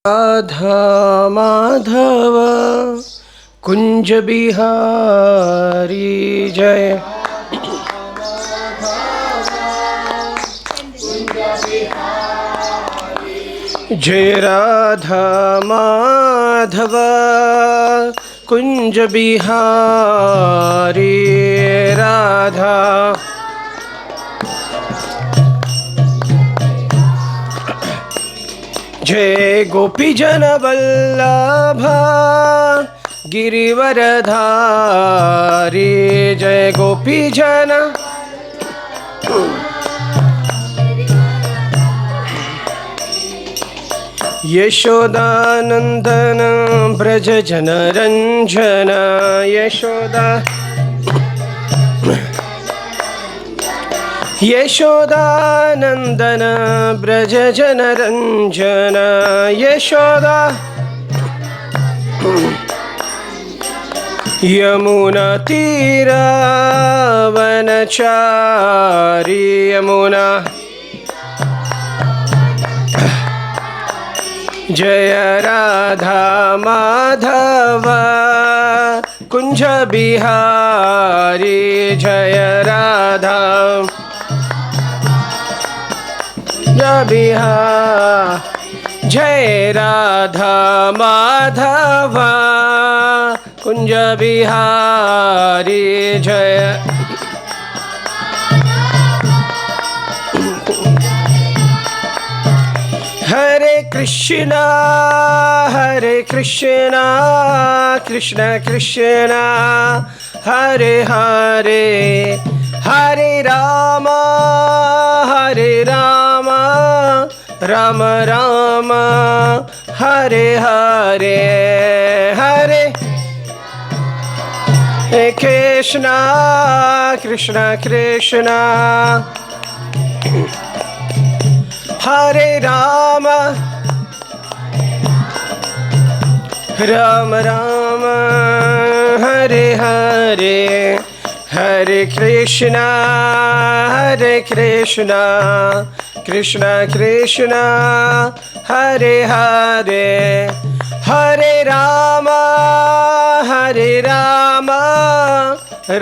राधा माधव कुंज बिहारी जय। जय राधा माधव कुंज बिहारी राधा। जय गोपी जन वल्लभ गिरिवरधारी। जय गोपी जन यशोदानंदन ब्रज जन रंजन। यशोदा यशोदानंदन ब्रज जन रंजन। यशोदा यमुना तीरावनचारी। यमुना जय राधा माधव कुंज बिहारी। जय राधा बिहार। जय राधा माधव कुंज बिहारी। जय हरे कृष्णा कृष्ण कृष्ण हरे हरे। हरे राम राम राम हरे हरे। हरे कृष्ण कृष्ण कृष्ण हरे राम राम राम हरे हरे। हरे कृष्ण कृष्ण कृष्ण हरे हरे। हरे राम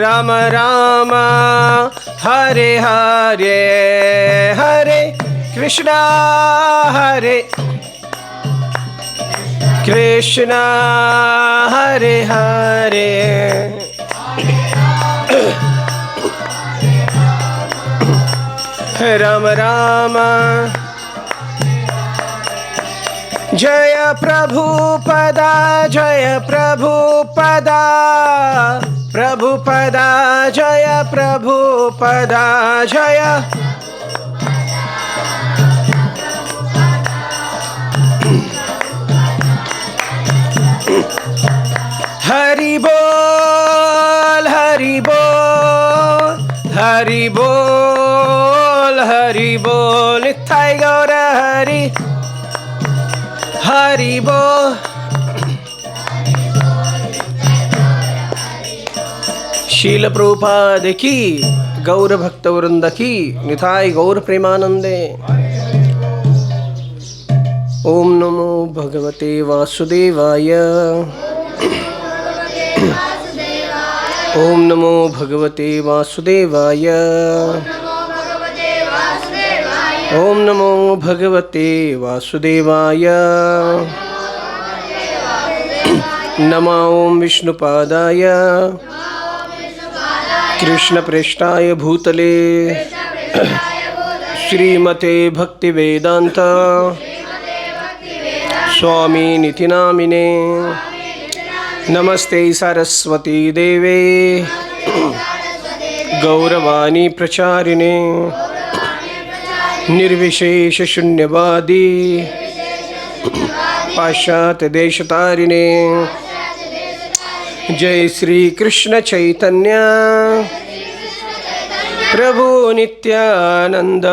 राम राम हरे हरे। हरे कृष्ण हरे हरे। राम राम जय प्रभुपदा जय प्रभुपदा प्रभुपदा जय प्रभुपदा जय। हरि बोल हरि बोल हरि बोल हरि बोल। नित्य गौर हरि हरि बोल। शील प्रभुपाद की गौर भक्त वृंद की निताय गौर प्रेमानंदे। ओम नमो भगवते वासुदेवाय। ओम नमो भगवते वासुदेवाय। ओम नमो भगवते वासुदेवाय। नमो ओम विष्णुपादाय कृष्ण प्रेष्ठाय भूतले श्रीमते भक्तिवेदांत स्वामी निति नामिने। नमस्ते सरस्वती देवे गौरवाणी प्रचारिणे निर्विशेष शून्यवादी पाश्चात्य देशतारिणे। जय श्री कृष्ण चैतन्य प्रभु नित्यानंद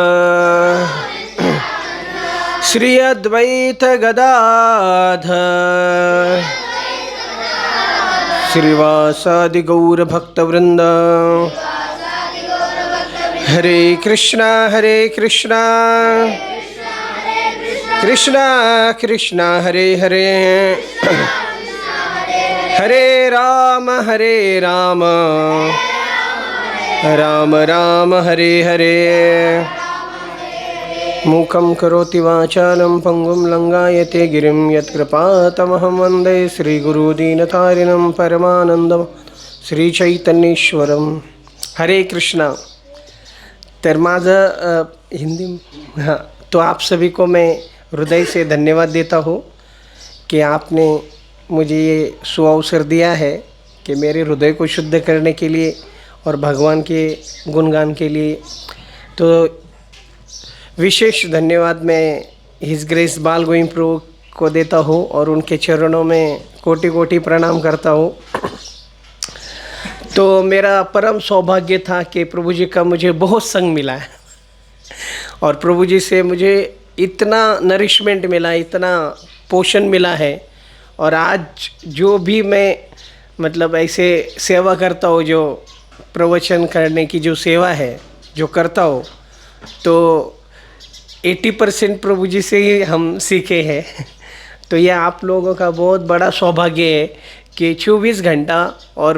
श्री अद्वैत गदाधर श्रीवासादि गौर भक्त वृंद। हरे कृष्णा कृष्णा कृष्णा हरे हरे हरे राम राम राम हरे हरे। मूकं करोति वाचालं पंगुं लंघयते गिरिं यत्कृपातमहं वन्दे श्रीगुरुदीनतारिणं परमानन्दं श्रीचैतन्येश्वरं। हरे कृष्णा। तर माझं हिंदी हाँ, तो आप सभी को मैं हृदय से धन्यवाद देता हूँ कि आपने मुझे ये सुअवसर दिया है कि मेरे हृदय को शुद्ध करने के लिए और भगवान के गुणगान के लिए। तो विशेष धन्यवाद मैं हिज ग्रेस बाल गोविंद प्रभु को देता हूँ और उनके चरणों में कोटि कोटि प्रणाम करता हूँ। तो मेरा परम सौभाग्य था कि प्रभु जी का मुझे बहुत संग मिला है और प्रभु जी से मुझे इतना नरिशमेंट मिला, इतना पोषण मिला है। और आज जो भी मैं मतलब ऐसे सेवा करता हूँ, जो प्रवचन करने की जो सेवा है जो करता हूँ, तो 80% प्रभु जी से ही हम सीखे हैं। तो यह आप लोगों का बहुत बड़ा सौभाग्य है कि 24 घंटा और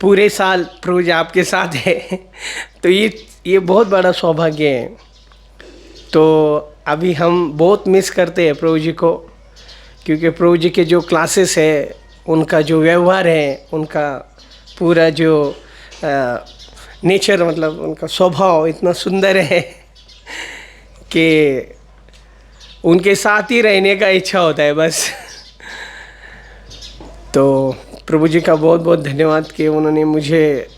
पूरे साल प्रभु जी आपके साथ है। तो ये बहुत बड़ा सौभाग्य है। तो अभी हम बहुत मिस करते हैं प्रभु जी को, क्योंकि प्रभु जी के जो क्लासेस है, उनका जो व्यवहार है, उनका पूरा जो नेचर मतलब उनका स्वभाव इतना सुंदर है कि उनके साथ ही रहने का इच्छा होता है बस। तो प्रभु जी का बहुत बहुत धन्यवाद कि उन्होंने मुझे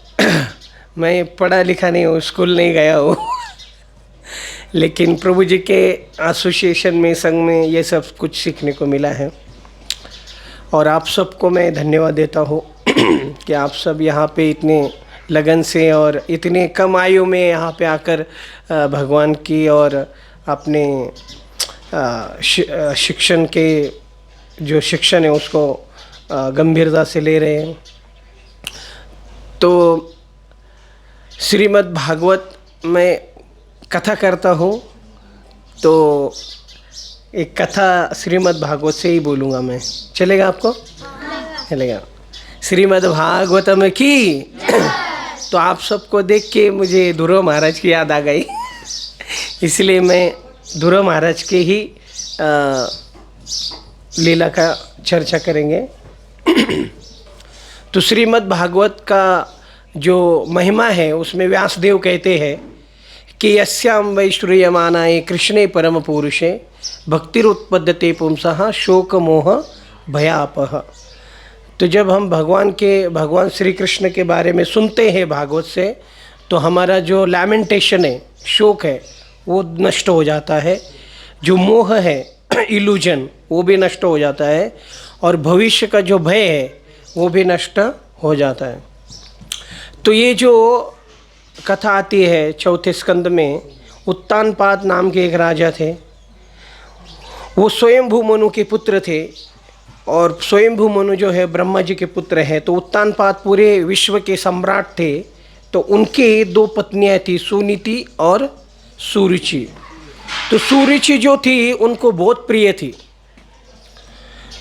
मैं पढ़ा लिखा नहीं हूँ, स्कूल नहीं गया हूँ लेकिन प्रभु जी के एसोसिएशन में, संघ में ये सब कुछ सीखने को मिला है। और आप सबको मैं धन्यवाद देता हूँ कि आप सब यहाँ पे इतने लगन से और इतने कम आयु में यहाँ पे आकर भगवान की और अपने शिक्षण के जो शिक्षण है उसको गंभीरता से ले रहे हैं। तो श्रीमद् भागवत में कथा करता हूँ, तो एक कथा श्रीमद् भागवत से ही बोलूँगा मैं। चलेगा आपको? चलेगा। श्रीमद् भागवतम की तो आप सबको देख के मुझे ध्रुव महाराज की याद आ गई इसलिए मैं ध्रुव महाराज के ही लीला का चर्चा करेंगे। तो श्रीमद् भागवत का जो महिमा है उसमें व्यासदेव कहते हैं कि यस्याम वै श्रूयमानाय कृष्णे परम पुरुषे भक्तिरुत्पद्यते पुंसः शोक मोह भयापह। तो जब हम भगवान श्री कृष्ण के बारे में सुनते हैं भागवत से, तो हमारा जो लैमेंटेशन है, शोक है, वो नष्ट हो जाता है। जो मोह है, इल्यूजन, वो भी नष्ट हो जाता है। और भविष्य का जो भय है वो भी नष्ट हो जाता है। तो ये जो कथा आती है चौथे स्कंद में, उत्तानपाद नाम के एक राजा थे। वो स्वयंभू मनु के पुत्र थे और स्वयंभू मनु जो है ब्रह्मा जी के पुत्र हैं। तो उत्तानपाद पूरे विश्व के सम्राट थे। तो उनके 2 पत्नियां थी, सुनीति और सुरुचि। तो सुरुचि जो थी उनको बहुत प्रिय थी,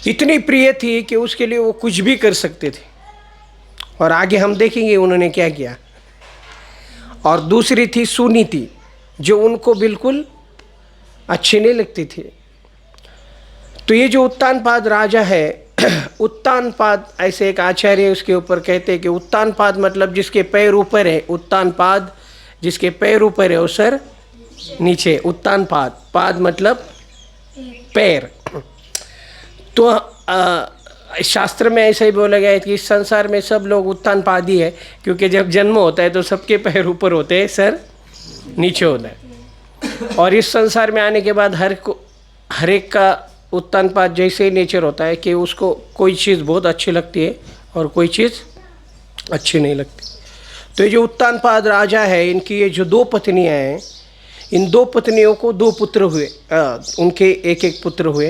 इतनी प्रिय थी कि उसके लिए वो कुछ भी कर सकते थे। और आगे हम देखेंगे उन्होंने क्या किया। और दूसरी थी सुनीति, जो उनको बिल्कुल अच्छी नहीं लगती थी। तो ये जो उत्तानपाद राजा है उत्तानपाद, ऐसे एक आचार्य उसके ऊपर कहते हैं कि उत्तानपाद मतलब जिसके पैर ऊपर है, उत्तानपाद जिसके पैर ऊपर है और सर नीचे, उत्तानपाद, पाद मतलब पैर। तो शास्त्र में ऐसा ही बोला गया है कि इस संसार में सब लोग उत्तानपादी है, क्योंकि जब जन्म होता है तो सबके पैर ऊपर होते हैं, सर नीचे होता है। और इस संसार में आने के बाद हर एक का उत्तानपाद जैसे ही नेचर होता है कि उसको कोई चीज़ बहुत अच्छी लगती है और कोई चीज़ अच्छी नहीं लगती। तो ये जो उत्तानपाद राजा है, इनकी ये जो 2 पत्नियाँ हैं, इन 2 पत्नियों को 2 पुत्र हुए, उनके एक पुत्र हुए।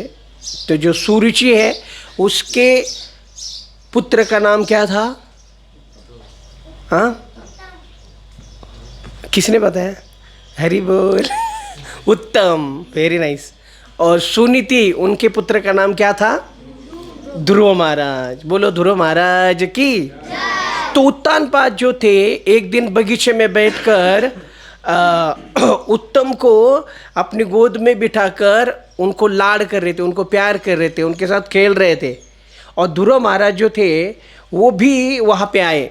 तो जो सुरुचि है उसके पुत्र का नाम क्या था? हाँ, किसने बताया? हरि बोल। उत्तम, वेरी नाइस। और सुनीति उनके पुत्र का नाम क्या था? ध्रुव महाराज। बोलो ध्रुव महाराज की। तो उत्तानपाद जो थे एक दिन बगीचे में बैठकर उत्तम को अपनी गोद में बिठाकर उनको लाड़ कर रहे थे, उनको प्यार कर रहे थे, उनके साथ खेल रहे थे। और ध्रुव महाराज जो थे वो भी वहाँ पे आए।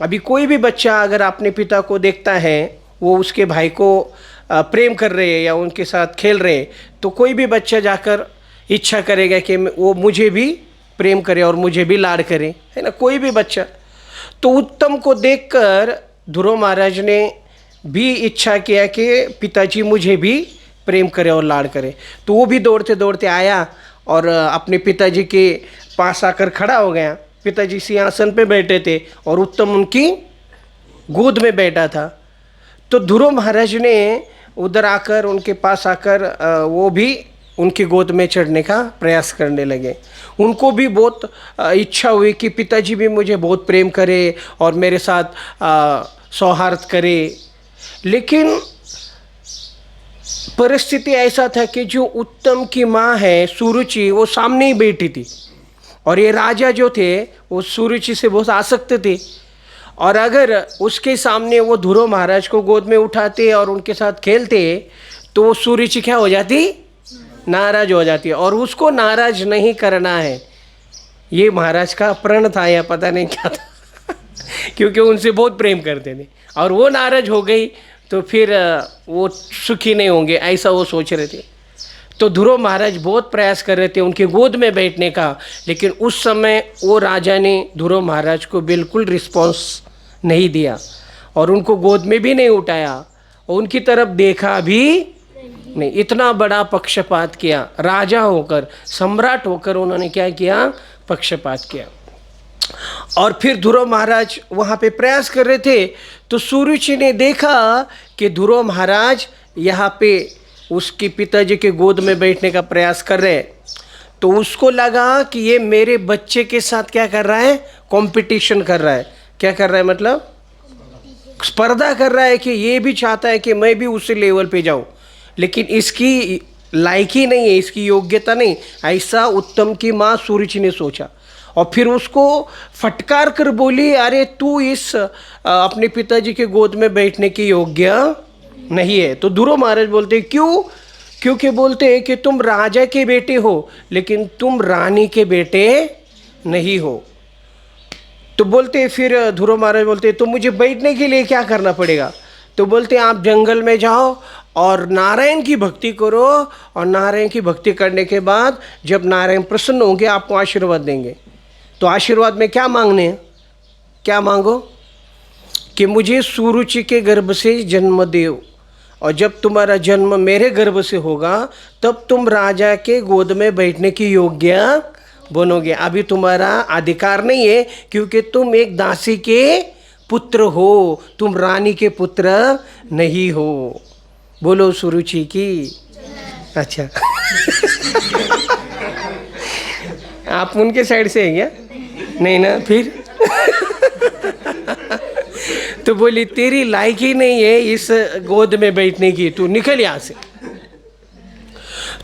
अभी कोई भी बच्चा अगर अपने पिता को देखता है, वो उसके भाई को प्रेम कर रहे हैं या उनके साथ खेल रहे हैं, तो कोई भी बच्चा जाकर इच्छा करेगा कि वो मुझे भी प्रेम करे और मुझे भी लाड़ करे, है ना, कोई भी बच्चा। तो उत्तम को देखकर ध्रुव महाराज ने भी इच्छा किया कि पिताजी मुझे भी प्रेम करे और लाड़ करे। तो वो भी दौड़ते दौड़ते आया और अपने पिताजी के पास आकर खड़ा हो गया। पिताजी सिंहासन पे बैठे थे और उत्तम उनकी गोद में बैठा था। तो ध्रुव महाराज ने उधर आकर उनके पास आकर वो भी उनकी गोद में चढ़ने का प्रयास करने लगे। उनको भी बहुत इच्छा हुई कि पिताजी भी मुझे बहुत प्रेम करे और मेरे साथ सौहार्द करे। लेकिन परिस्थिति ऐसा था कि जो उत्तम की माँ है सुरुचि, वो सामने ही बैठी थी और ये राजा जो थे वो सुरुचि से बहुत आसक्त थे। और अगर उसके सामने वो ध्रुव महाराज को गोद में उठाते और उनके साथ खेलते तो वो सुरुचि क्या हो जाती? नाराज हो जाती है। और उसको नाराज नहीं करना है, ये महाराज का प्रण था या पता नहीं क्या था क्योंकि उनसे बहुत प्रेम करते थे और वो नाराज हो गई तो फिर वो सुखी नहीं होंगे, ऐसा वो सोच रहे थे। तो ध्रुव महाराज बहुत प्रयास कर रहे थे उनके गोद में बैठने का, लेकिन उस समय वो राजा ने ध्रुव महाराज को बिल्कुल रिस्पॉन्स नहीं दिया और उनको गोद में भी नहीं उठाया और उनकी तरफ देखा भी नहीं। इतना बड़ा पक्षपात किया, राजा होकर, सम्राट होकर उन्होंने क्या किया? पक्षपात किया। और फिर ध्रुव महाराज वहाँ पे प्रयास कर रहे थे तो सुरुचि ने देखा कि ध्रुव महाराज यहाँ पे उसके पिताजी के गोद में बैठने का प्रयास कर रहे हैं। तो उसको लगा कि ये मेरे बच्चे के साथ क्या कर रहा है? कंपटीशन कर रहा है। क्या कर रहा है? मतलब स्पर्धा कर रहा है कि ये भी चाहता है कि मैं भी उसी लेवल पे जाऊँ, लेकिन इसकी लायकी नहीं है, इसकी योग्यता नहीं। ऐसा उत्तम की माँ सुरुचि ने सोचा और फिर उसको फटकार कर बोली, अरे तू इस अपने पिताजी के गोद में बैठने की योग्य नहीं है। तो ध्रुव महाराज बोलते क्यों? क्योंकि बोलते हैं कि तुम राजा के बेटे हो लेकिन तुम रानी के बेटे नहीं हो। तो बोलते फिर ध्रुव महाराज बोलते तो मुझे बैठने के लिए क्या करना पड़ेगा? तो बोलते आप जंगल में जाओ और नारायण की भक्ति करो और नारायण की भक्ति करने के बाद जब नारायण प्रसन्न होंगे आपको आशीर्वाद देंगे। तो आशीर्वाद में क्या मांगने हैं? क्या मांगो? कि मुझे सुरुचि के गर्भ से जन्म दो और जब तुम्हारा जन्म मेरे गर्भ से होगा तब तुम राजा के गोद में बैठने की योग्य बनोगे। अभी तुम्हारा अधिकार नहीं है क्योंकि तुम एक दासी के पुत्र हो, तुम रानी के पुत्र नहीं हो। बोलो सुरुचि की। अच्छा आप उनके साइड से हैं क्या? नहीं ना, फिर तो बोली तेरी लायकी नहीं है इस गोद में बैठने की, तू निकल यहाँ से।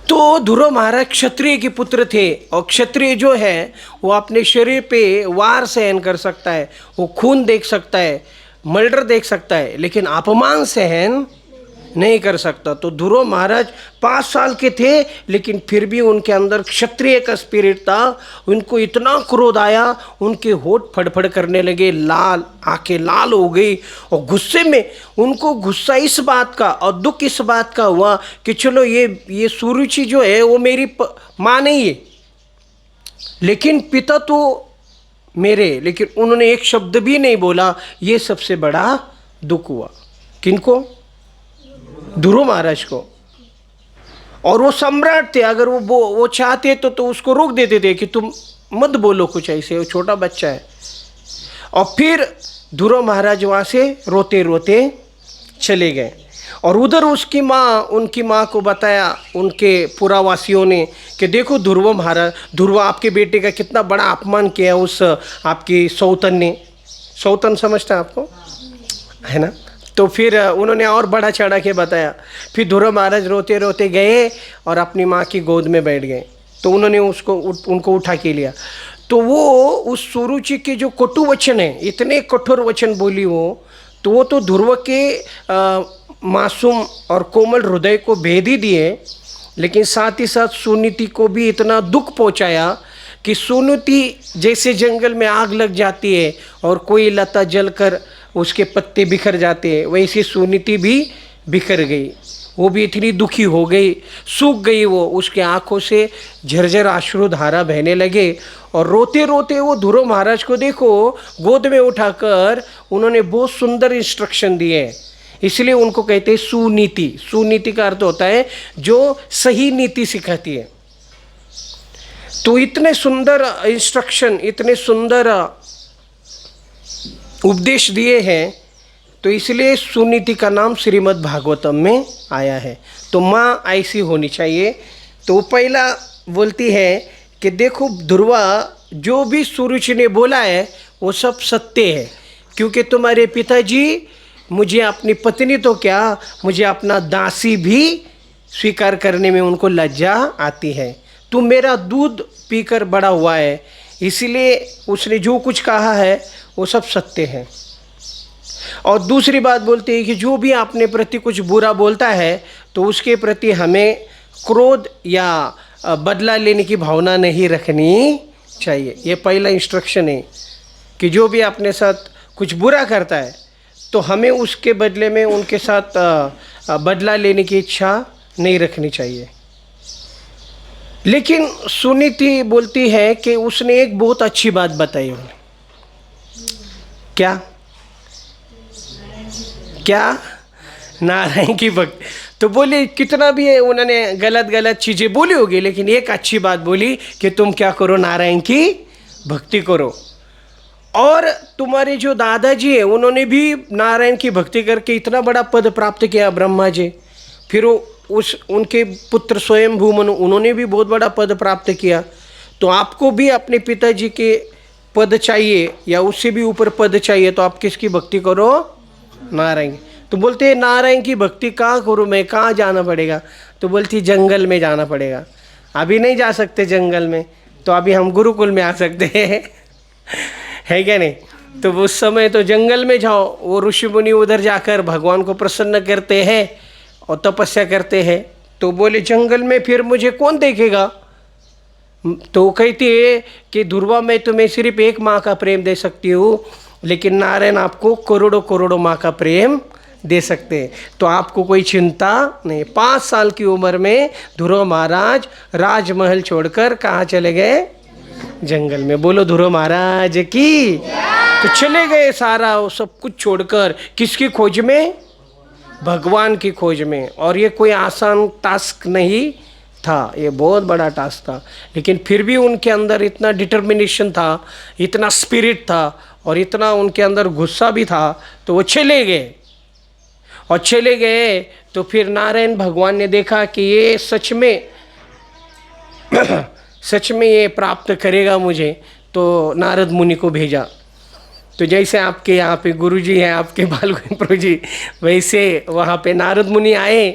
तो ध्रुव महाराज क्षत्रिय के पुत्र थे और क्षत्रिय जो है वो अपने शरीर पे वार सहन कर सकता है, वो खून देख सकता है, मर्डर देख सकता है, लेकिन अपमान सहन नहीं कर सकता। तो ध्रुव महाराज 5 साल के थे लेकिन फिर भी उनके अंदर क्षत्रिय का स्पिरिट था। उनको इतना क्रोध आया, उनके होठ फड़फड़ करने लगे, लाल आंखें लाल हो गई और गुस्से में उनको गुस्सा इस बात का और दुख इस बात का हुआ कि चलो ये सुरुचि जो है वो मेरी माँ नहीं है लेकिन पिता तो मेरे, लेकिन उन्होंने एक शब्द भी नहीं बोला। ये सबसे बड़ा दुख हुआ। किनको? ध्रुव महाराज को। और वो सम्राट थे, अगर वो चाहते तो उसको रोक देते थे कि तुम मत बोलो कुछ ऐसे, वो छोटा बच्चा है। और फिर ध्रुव महाराज वहाँ से रोते रोते चले गए और उधर उनकी माँ को बताया उनके पुरावासियों ने कि देखो ध्रुव आपके बेटे का कितना बड़ा अपमान किया उस आपकी सौतन ने। सौतन समझता है आपको, है ना? तो फिर उन्होंने और बड़ा चढ़ा के बताया। फिर ध्रुव महाराज रोते रोते गए और अपनी माँ की गोद में बैठ गए। तो उन्होंने उनको उठा के लिया। तो वो उस सुरुचि के जो कटु वचन है, इतने कठोर वचन बोली वो तो ध्रुव के मासूम और कोमल हृदय को भेद ही दिए, लेकिन साथ ही साथ सुनीति को भी इतना दुख पहुंचाया कि सुनीति जैसे जंगल में आग लग जाती है और कोई लता जलकर उसके पत्ते बिखर जाते हैं, वैसे सुनीति भी बिखर गई। वो भी इतनी दुखी हो गई, सूख गई वो, उसके आंखों से झरझर आश्रु धारा बहने लगे। और रोते रोते वो ध्रुव महाराज को देखो गोद में उठाकर उन्होंने बहुत सुंदर इंस्ट्रक्शन दिए। इसलिए उनको कहते हैं सुनीति। सुनीति का अर्थ होता है जो सही नीति सिखाती है। तो इतने सुंदर इंस्ट्रक्शन, इतने सुंदर उपदेश दिए हैं, तो इसलिए सुनीति का नाम श्रीमद् भागवतम में आया है। तो माँ ऐसी होनी चाहिए। तो वो पहला बोलती है कि देखो ध्रुवा, जो भी सुरुचि ने बोला है वो सब सत्य है, क्योंकि तुम्हारे पिताजी मुझे अपनी पत्नी तो क्या, मुझे अपना दासी भी स्वीकार करने में उनको लज्जा आती है। तू मेरा दूध पीकर बड़ा हुआ है, इसीलिए उसने जो कुछ कहा है वो सब सत्य है। और दूसरी बात बोलते हैं कि जो भी अपने प्रति कुछ बुरा बोलता है तो उसके प्रति हमें क्रोध या बदला लेने की भावना नहीं रखनी चाहिए। ये पहला इंस्ट्रक्शन है कि जो भी अपने साथ कुछ बुरा करता है तो हमें उसके बदले में उनके साथ बदला लेने की इच्छा नहीं रखनी चाहिए। लेकिन सुनीति बोलती है कि उसने एक बहुत अच्छी बात बताई। उन्हें क्या क्या नारायण की भक्ति। तो बोली कितना भी है उन्होंने गलत गलत चीज़ें बोली होगी, लेकिन एक अच्छी बात बोली कि तुम क्या करो, नारायण की भक्ति करो। और तुम्हारे जो दादाजी है उन्होंने भी नारायण की भक्ति करके इतना बड़ा पद प्राप्त किया, ब्रह्मा जी। फिर उनके पुत्र स्वयंभू मनु, उन्होंने भी बहुत बड़ा पद प्राप्त किया। तो आपको भी अपने पिताजी के पद चाहिए या उससे भी ऊपर पद चाहिए, तो आप किसकी भक्ति करो, नारायण। तो बोलते हैं नारायण की भक्ति कहाँ करूँ मैं, कहाँ जाना पड़ेगा। तो बोलती जंगल में जाना पड़ेगा। अभी नहीं जा सकते जंगल में, तो अभी हम गुरुकुल में आ सकते हैं है क्या नहीं। तो उस समय तो जंगल में जाओ, वो ऋषि मुनि उधर जाकर भगवान को प्रसन्न करते हैं और तपस्या करते हैं। तो बोले जंगल में फिर मुझे कौन देखेगा। तो कहती है कि ध्रुवा मैं तुम्हें सिर्फ एक माँ का प्रेम दे सकती हूँ, लेकिन नारायण आपको करोड़ों करोड़ों माँ का प्रेम दे सकते हैं। तो आपको कोई चिंता नहीं। 5 साल की उम्र में ध्रुव महाराज राजमहल छोड़कर कहाँ चले गए, जंगल में। बोलो ध्रुव महाराज की। तो चले गए सारा वो सब कुछ छोड़कर, किसकी खोज में, भगवान की खोज में। और ये कोई आसान टास्क नहीं था, ये बहुत बड़ा टास्क था। लेकिन फिर भी उनके अंदर इतना डिटर्मिनेशन था, इतना स्पिरिट था और इतना उनके अंदर गुस्सा भी था। तो वो चले गए। और चले गए तो फिर नारायण भगवान ने देखा कि ये सच में सच में ये प्राप्त करेगा मुझे। तो नारद मुनि को भेजा। तो जैसे आपके यहाँ पे गुरुजी हैं, आपके बालगोविंद प्रभु जी, वैसे वहाँ पे नारद मुनि आए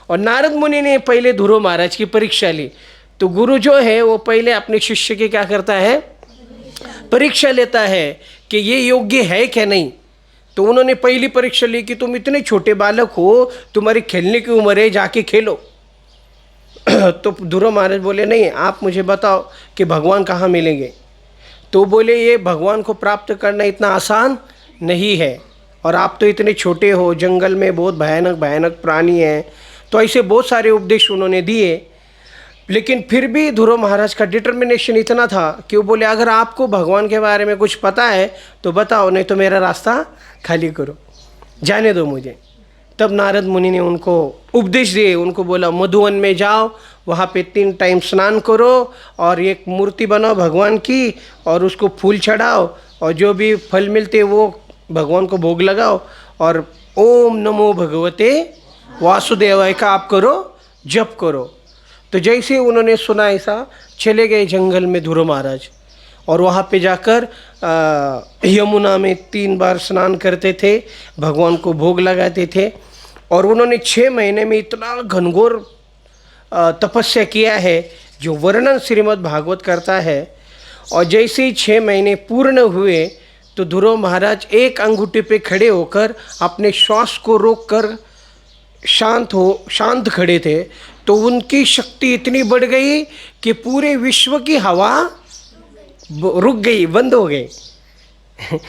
और नारद मुनि ने पहले ध्रुव महाराज की परीक्षा ली। तो गुरु जो है वो पहले अपने शिष्य की क्या करता है, परीक्षा लेता है कि ये योग्य है क्या नहीं। तो उन्होंने पहली परीक्षा ली कि तुम इतने छोटे बालक हो, तुम्हारी खेलने की उम्र है, जाके खेलो। तो ध्रुव महाराज बोले नहीं, आप मुझे बताओ कि भगवान कहाँ मिलेंगे। तो बोले ये भगवान को प्राप्त करना इतना आसान नहीं है, और आप तो इतने छोटे हो, जंगल में बहुत भयानक भयानक प्राणी हैं। तो ऐसे बहुत सारे उपदेश उन्होंने दिए। लेकिन फिर भी ध्रुव महाराज का डिटर्मिनेशन इतना था कि वो बोले अगर आपको भगवान के बारे में कुछ पता है तो बताओ, नहीं तो मेरा रास्ता खाली करो, जाने दो मुझे। तब नारद मुनि ने उनको उपदेश दिए। उनको बोला मधुवन में जाओ, वहाँ पे 3 टाइम स्नान करो और एक मूर्ति बनाओ भगवान की और उसको फूल चढ़ाओ और जो भी फल मिलते वो भगवान को भोग लगाओ और ओम नमो भगवते वासुदेवाय का आप करो, जप करो। तो जैसे उन्होंने सुना ऐसा चले गए जंगल में ध्रुव महाराज। और वहाँ पे जाकर यमुना में 3 बार स्नान करते थे, भगवान को भोग लगाते थे। और उन्होंने 6 महीने में इतना घनघोर तपस्या किया है जो वर्णन श्रीमद् भागवत करता है। और जैसे ही 6 महीने पूर्ण हुए तो ध्रुव महाराज एक अंगूठे पे खड़े होकर अपने श्वास को रोककर शांत खड़े थे। तो उनकी शक्ति इतनी बढ़ गई कि पूरे विश्व की हवा रुक गई, बंद हो गई।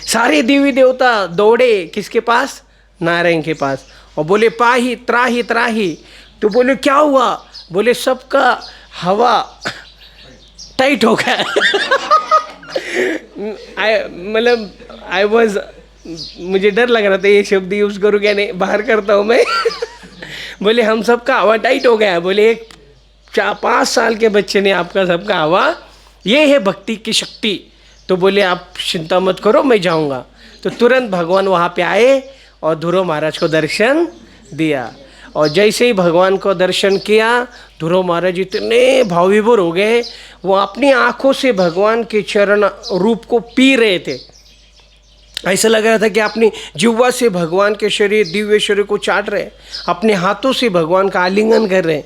सारे देवी देवता दौड़े किसके पास? नारायण के पास, और बोले पाही त्राही त्राही। तो बोले क्या हुआ? बोले सबका हवा टाइट हो गया। मुझे डर लग रहा था ये शब्द यूज़ करूँ क्या नहीं, बाहर करता हूँ मैं। बोले हम सबका हवा टाइट हो गया। बोले एक 4-5 साल के बच्चे ने आपका सबका हवा, ये है भक्ति की शक्ति। तो बोले आप चिंता मत करो, मैं जाऊँगा। तो तुरंत भगवान वहाँ पे आए और ध्रुव महाराज को दर्शन दिया। और जैसे ही भगवान को दर्शन किया, ध्रुव महाराज इतने भावविभोर हो गए, वो अपनी आँखों से भगवान के चरण रूप को पी रहे थे। ऐसा लग रहा था कि अपनी जिह्वा से भगवान के शरीर, दिव्य शरीर को चाट रहे, अपने हाथों से भगवान का आलिंगन कर रहे।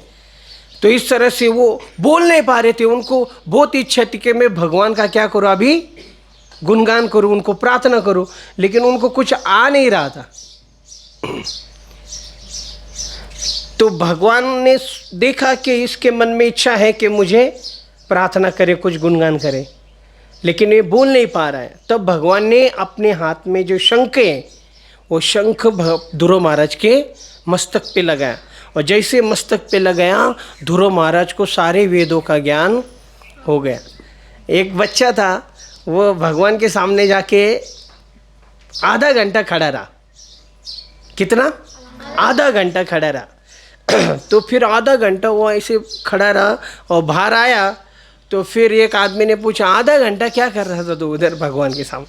तो इस तरह से वो बोल नहीं पा रहे थे। उनको बहुत इच्छा थी कि मैं भगवान का क्या करूँ, अभी गुणगान करूँ, उनको प्रार्थना करूँ, लेकिन उनको कुछ आ नहीं रहा था। तो भगवान ने देखा कि इसके मन में इच्छा है कि मुझे प्रार्थना करे, कुछ गुणगान करे, लेकिन ये बोल नहीं पा रहा है। तब भगवान ने अपने हाथ में जो शंख है वो शंख ध्रुव महाराज के मस्तक पे लगाया। और जैसे मस्तक पे लगाया, ध्रुव महाराज को सारे वेदों का ज्ञान हो गया। एक बच्चा था, वो भगवान के सामने जाके आधा घंटा खड़ा रहा। कितना? आधा घंटा खड़ा रहा। तो फिर आधा घंटा वो ऐसे खड़ा रहा और बाहर आया। तो फिर एक आदमी ने पूछा, आधा घंटा क्या कर रहा था तो उधर भगवान के सामने?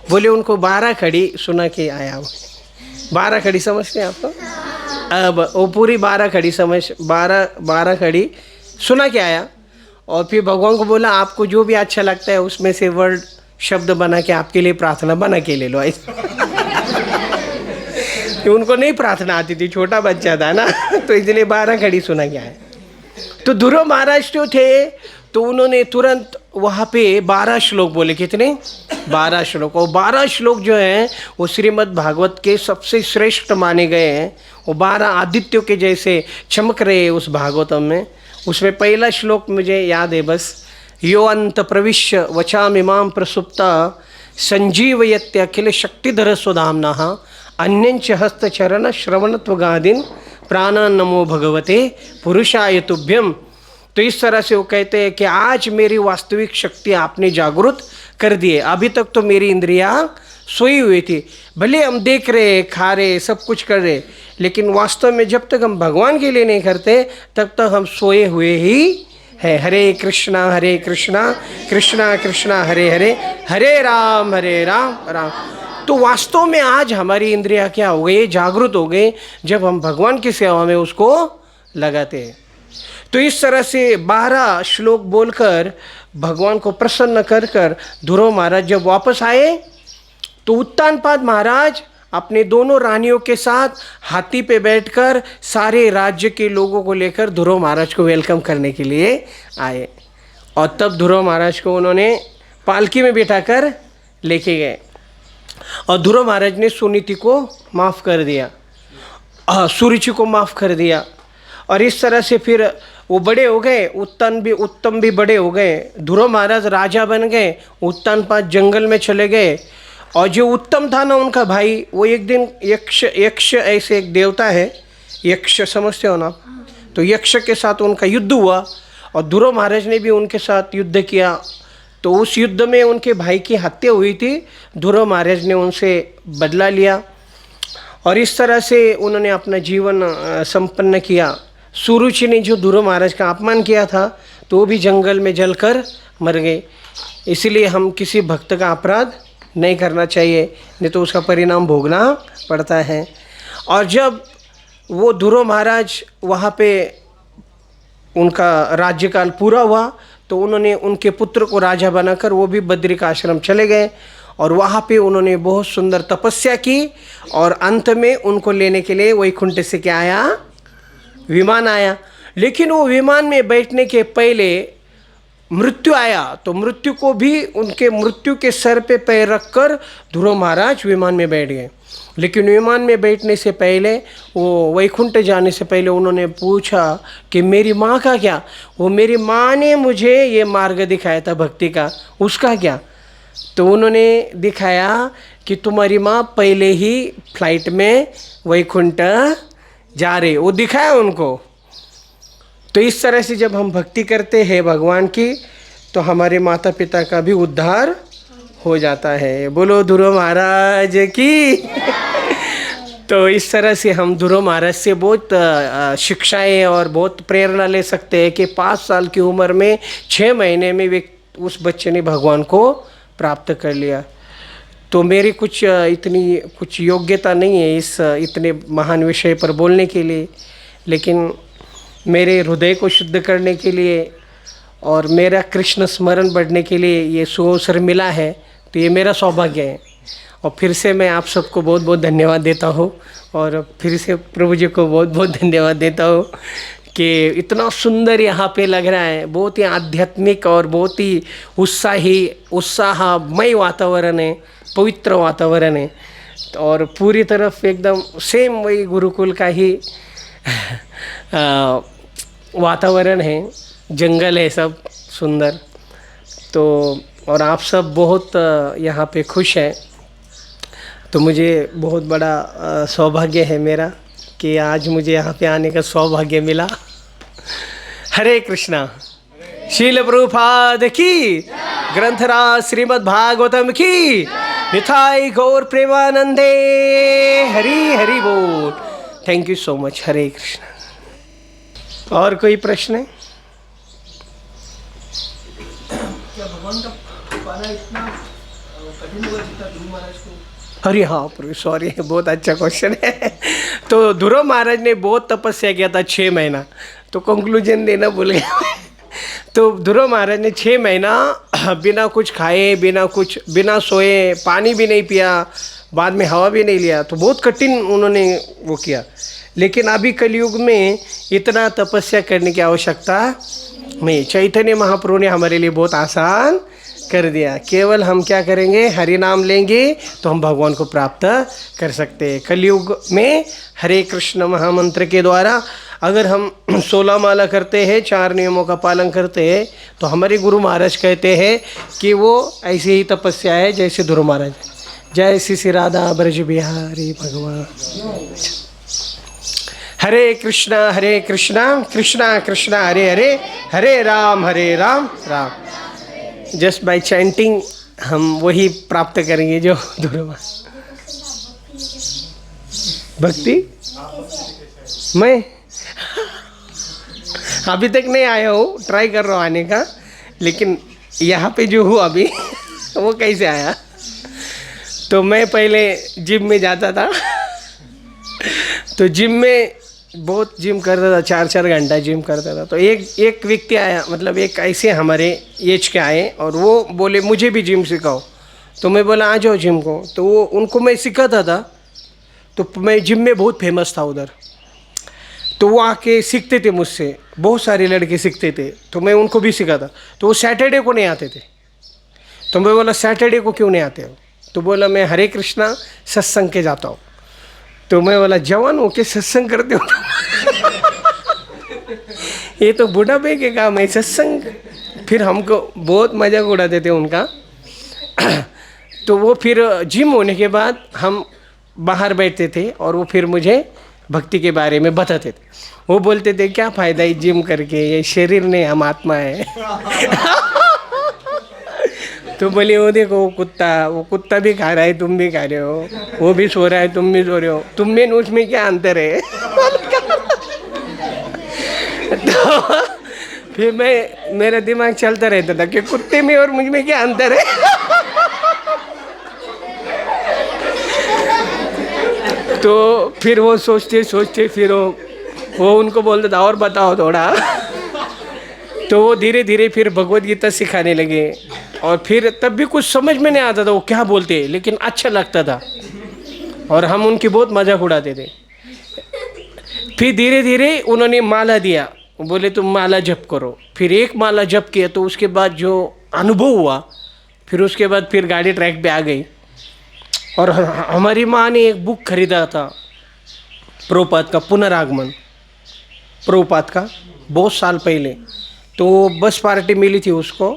बोले उनको 12 खड़ी सुना के आया हूँ। 12 खड़ी समझते हैं आपको? अब वो पूरी 12 खड़ी समझ, 12 खड़ी सुना के आया। और फिर भगवान को बोला आपको जो भी अच्छा लगता है उसमें से वर्ड शब्द बना के आपके लिए प्रार्थना बना के ले लो। उनको नहीं प्रार्थना आती थी, छोटा बच्चा था ना, तो इसलिए 12 खड़ी सुना के आया। तो ध्रुव महाराज जो थे तो उन्होंने तुरंत वहाँ पे 12 श्लोक बोले। कितने? 12 श्लोक। और 12 श्लोक जो हैं वो श्रीमद् भागवत के सबसे श्रेष्ठ माने गए हैं। वो 12 आदित्यों के जैसे चमक रहे हैं उस भागवतम में। उसमें पहला श्लोक मुझे याद है बस, यो अंत प्रविश्य वचामिमां प्रसुप्ता संजीवयत्यखिल शक्तिधर सुधाम्नः अन्यंच हस्तचरण श्रवणत्वगादीन प्राणान् नमो भगवते पुरुषाय तुभ्यम। तो इस तरह से वो कहते हैं कि आज मेरी वास्तविक शक्ति आपने जागृत कर दी है। अभी तक तो मेरी इंद्रियां सोई हुई थी, भले हम देख रहे, खा रहे, सब कुछ कर रहे, लेकिन वास्तव में जब तक हम भगवान के लिए नहीं करते तब तक हम सोए हुए ही है। हरे कृष्णा कृष्णा कृष्णा हरे हरे, हरे राम राम। तो वास्तव में आज हमारी इंद्रियां क्या हो गई? जागृत हो गई, जब हम भगवान की सेवा में उसको लगाते हैं। तो इस तरह से 12 श्लोक बोलकर भगवान को प्रसन्न कर कर ध्रुव महाराज जब वापस आए तो उत्तानपाद महाराज अपने दोनों रानियों के साथ हाथी पे बैठकर सारे राज्य के लोगों को लेकर ध्रुव महाराज को वेलकम करने के लिए आए। और तब ध्रुव महाराज को उन्होंने पालकी में बिठाकर लेके गए। और ध्रुव महाराज ने सुनीति को माफ़ कर दिया, सुरुचि को माफ़ कर दिया। और इस तरह से फिर वो बड़े हो गए, उत्तम भी बड़े हो गए। ध्रुव महाराज राजा बन गए, उत्तानपाद जंगल में चले गए। और जो उत्तम था ना उनका भाई, वो एक दिन यक्ष ऐसे एक देवता है, यक्ष समझते हो ना? तो यक्ष के साथ उनका युद्ध हुआ और ध्रुव महाराज ने भी उनके साथ युद्ध किया। तो उस युद्ध में उनके भाई की हत्या हुई थी। ध्रुव महाराज ने उनसे बदला लिया और इस तरह से उन्होंने अपना जीवन संपन्न किया। सुरुचि ने जो ध्रुव महाराज का अपमान किया था तो वो भी जंगल में जलकर मर गए। इसलिए हम किसी भक्त का अपराध नहीं करना चाहिए, नहीं तो उसका परिणाम भोगना पड़ता है। और जब वो ध्रुव महाराज वहाँ पे उनका राज्यकाल पूरा हुआ तो उन्होंने उनके पुत्र को राजा बनाकर वो भी बद्रिक आश्रम चले गए और वहाँ पे उन्होंने बहुत सुंदर तपस्या की और अंत में उनको लेने के लिए वैकुंठ से क्या आया, विमान आया। लेकिन वो विमान में बैठने के पहले मृत्यु आया, तो मृत्यु को भी उनके मृत्यु के सर पे पैर रखकर ध्रुव महाराज विमान में बैठ गए। लेकिन विमान में बैठने से पहले, वो वैकुंठ जाने से पहले उन्होंने पूछा कि मेरी माँ का क्या? वो मेरी माँ ने मुझे ये मार्ग दिखाया था भक्ति का, उसका क्या? तो उन्होंने दिखाया कि तुम्हारी माँ पहले ही फ्लाइट में वैकुंठ जा रही, वो दिखाया उनको। तो इस तरह से जब हम भक्ति करते हैं भगवान की, तो हमारे माता पिता का भी उद्धार हो जाता है। बोलो ध्रुव महाराज की। तो इस तरह से हम ध्रुव महाराज से बहुत शिक्षाएं और बहुत प्रेरणा ले सकते हैं कि 5 साल की उम्र में 6 महीने में उस बच्चे ने भगवान को प्राप्त कर लिया। तो मेरी कुछ योग्यता नहीं है इस इतने महान विषय पर बोलने के लिए, लेकिन मेरे हृदय को शुद्ध करने के लिए और मेरा कृष्ण स्मरण बढ़ने के लिए ये सुअवसर मिला है, तो ये मेरा सौभाग्य है। और फिर से मैं आप सबको बहुत बहुत धन्यवाद देता हूँ, और फिर से प्रभु जी को बहुत बहुत धन्यवाद देता हूँ कि इतना सुंदर यहाँ पे लग रहा है। बहुत ही आध्यात्मिक और बहुत ही उत्साहमय वातावरण है, पवित्र वातावरण है, और पूरी तरफ एकदम सेम वही गुरुकुल का ही वातावरण है, जंगल है सब सुंदर। तो और आप सब बहुत यहाँ पे खुश हैं, तो मुझे बहुत बड़ा सौभाग्य है मेरा कि आज मुझे यहाँ पे आने का सौभाग्य मिला। हरे कृष्णा। शील प्रभुपाद की, ग्रंथराज श्रीमद् भागवतम की, निताई गौर प्रेमानंदे, हरि हरि बोल। Thank you so much. Hare Krishna. और कोई प्रश्न है? क्या भगवान का पाना इतना कठिन होगा जितना ध्रुव महाराज को? अरे हाँ, सॉरी, बहुत अच्छा क्वेश्चन है। तो ध्रुव महाराज ने बहुत तपस्या किया था 6 महीना, तो कंक्लूजन देना भूल गया। तो ध्रुव महाराज ने 6 महीना बिना कुछ खाए, बिना सोए, पानी भी नहीं पिया, बाद में हवा भी नहीं लिया, तो बहुत कठिन उन्होंने वो किया। लेकिन अभी कलयुग में इतना तपस्या करने की आवश्यकता नहीं। चैतन्य महाप्रभु ने हमारे लिए बहुत आसान कर दिया। केवल हम क्या करेंगे, हरि नाम लेंगे तो हम भगवान को प्राप्त कर सकते हैं। कलयुग में हरे कृष्ण महामंत्र के द्वारा अगर हम 16 माला करते हैं, 4 नियमों का पालन करते हैं, तो हमारे गुरु महाराज कहते हैं कि वो ऐसी ही तपस्या है जैसे ध्रुव महाराज। जय श्री राधा ब्रज बिहारी भगवान। Hare Krishna Krishna Krishna Hare Hare, Hare Ram Ram. Just by chanting हम वही प्राप्त करेंगे जो ध्रुव। भक्ति मैं अभी तक नहीं आया हूँ, ट्राई कर रहा हूँ आने का, लेकिन यहाँ पे जो हूँ अभी वो कैसे आया। तो मैं पहले जिम में जाता था, तो जिम में बहुत जिम करता था, 4-4 घंटा जिम करता था। तो एक व्यक्ति आया, मतलब एक ऐसे हमारे एज के आए, और वो बोले मुझे भी जिम सिखाओ। तो मैं बोला आ जाओ जिम को। तो वो उनको मैं सिखाता था, तो मैं जिम में बहुत फेमस था उधर। तो वो आके सीखते थे मुझसे, बहुत सारे लड़के सीखते थे, तो मैं उनको भी सिखाता। तो वो सैटरडे को नहीं आते थे, तो मैं बोला सैटरडे को क्यों नहीं आते हो? तो बोला मैं हरे कृष्णा सत्संग के जाता हूँ। तो मैं बोला जवान हो के सत्संग करते हो? ये तो बुढ़ापे के काम है सत्संग। फिर हमको बहुत मजाक उड़ाते थे उनका। तो वो फिर जिम होने के बाद हम बाहर बैठते थे, और वो फिर मुझे भक्ति के बारे में बताते थे। वो बोलते थे क्या फ़ायदा है जिम करके, ये शरीर नहीं, हम आत्मा है। तो बोले वो देखो वो कुत्ता भी खा रहा है, तुम भी खा रहे हो, वो भी सो रहा है, तुम भी सो रहे हो, तुम में उसमें क्या अंतर है? तो फिर मेरा दिमाग चलता रहता था कि कुत्ते में और मुझ में क्या अंतर है। तो फिर वो सोचते फिर वो उनको बोलता था और बताओ थोड़ा। तो वो धीरे धीरे फिर भगवत गीता सिखाने लगे, और फिर तब भी कुछ समझ में नहीं आता था वो क्या बोलते, लेकिन अच्छा लगता था और हम उनकी बहुत मजाक उड़ाते थे। फिर धीरे धीरे उन्होंने माला दिया, बोले तुम माला जप करो। फिर एक माला जप किया तो उसके बाद जो अनुभव हुआ, फिर उसके बाद फिर गाड़ी ट्रैक पे आ गई। और हमारी माँ ने एक बुक खरीदा था प्रभुपाद का, पुनरागमन प्रभुपाद का, बहुत साल पहले। तो बस पार्टी मिली थी उसको,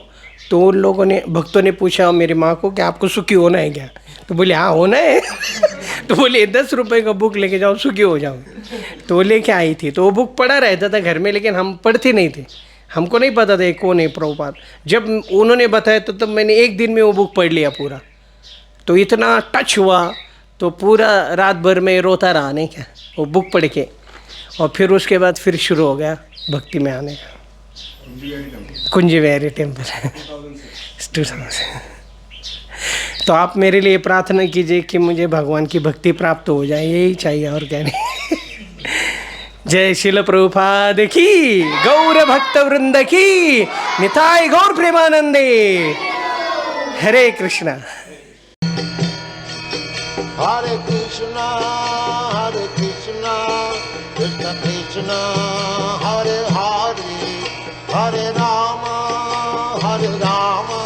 तो उन लोगों ने, भक्तों ने पूछा मेरी माँ को कि आपको सुखी होना है क्या? तो बोले हाँ होना है। तो बोले 10 रुपये का बुक लेके जाओ, सुखी हो जाओ। तो वो लेके आई थी, तो वो बुक पढ़ा रहता था घर में, लेकिन हम पढ़ते नहीं थे, हमको नहीं पता था कौन है प्रभुपाद। जब उन्होंने बताया तो तब मैंने एक दिन में वो बुक पढ़ लिया पूरा। तो इतना टच हुआ, तो पूरा रात भर में रोता रहा, नहीं क्या, वो बुक पढ़ के। और फिर उसके बाद फिर शुरू हो गया भक्ति में आने का। कुंज बिहारी टेम्पल 2000 तो आप मेरे लिए प्रार्थना कीजिए कि मुझे भगवान की भक्ति प्राप्त हो जाए, यही चाहिए और क्या नहीं। जय शिल प्रभुपाद की, गौर भक्त वृंद की, निताय गौर प्रेमानंदे। हरे Krishna. Hare Krishna, Hare Krishna, Krishna Krishna, Hare Hare, Hare Rama, Hare Rama,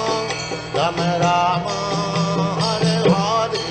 Rama Rama,